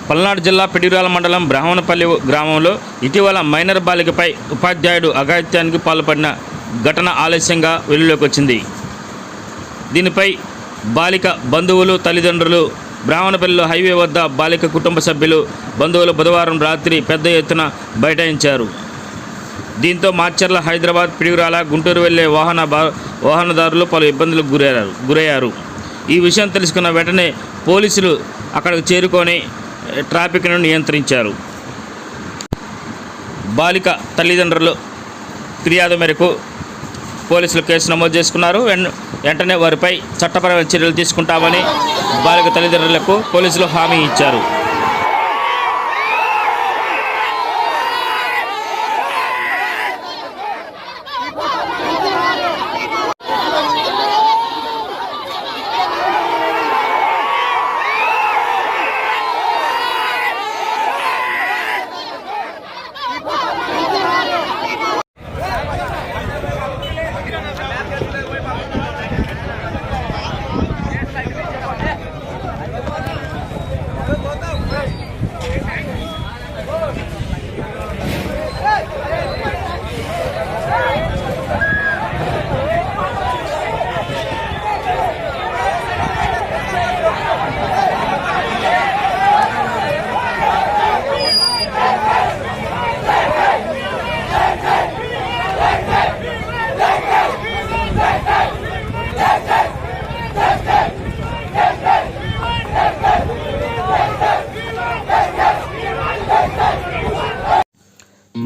పల్నాడు జిల్లా పిడిగురాల మండలం బ్రాహ్మణపల్లి గ్రామంలో ఇటీవల మైనర్ బాలికపై ఉపాధ్యాయుడు అఘాయిత్యానికి పాల్పడిన ఘటన ఆలస్యంగా వెలుగులోకి వచ్చింది. దీనిపై బాలిక బంధువులు, తల్లిదండ్రులు, బ్రాహ్మణపల్లిలో హైవే వద్ద బాలిక కుటుంబ సభ్యులు, బంధువులు బుధవారం రాత్రి పెద్ద ఎత్తున బైఠాయించారు. దీంతో మాచర్ల, హైదరాబాద్, పిడిగురాల, గుంటూరు వెళ్లే వాహనదారులు పలు ఇబ్బందులకు గురయ్యారు. ఈ విషయం తెలుసుకున్న వెంటనే పోలీసులు అక్కడికి చేరుకొని ట్రాఫిక్ను నియంత్రించారు. బాలిక తల్లిదండ్రులు ఫిర్యాదు మేరకు పోలీసులు కేసు నమోదు చేసుకున్నారు. వెంటనే వారిపై చట్టపరమైన చర్యలు తీసుకుంటామని బాలిక తల్లిదండ్రులకు పోలీసులు హామీ ఇచ్చారు.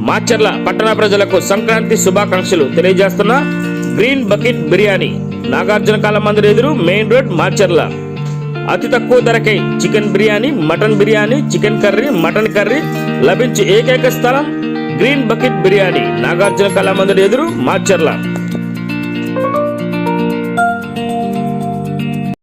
మాచర్ల పట్టణ ప్రజలకు సంక్రాంతి శుభాకాంక్షలు తెలియజేస్తున్న గ్రీన్ బకెట్ బిర్యానీ, నాగార్జున కళా మందిర్ ఎదురు, మెయిన్ రోడ్, మాచర్ల. అతి తక్కువ ధరకే chicken biryani, mutton biryani, chicken curry, mutton curry లభించే ఏకైక స్థలం గ్రీన్ బకెట్ బిర్యానీ, నాగార్జున కళా మందిర్ ఎదురు, మాచర్ల.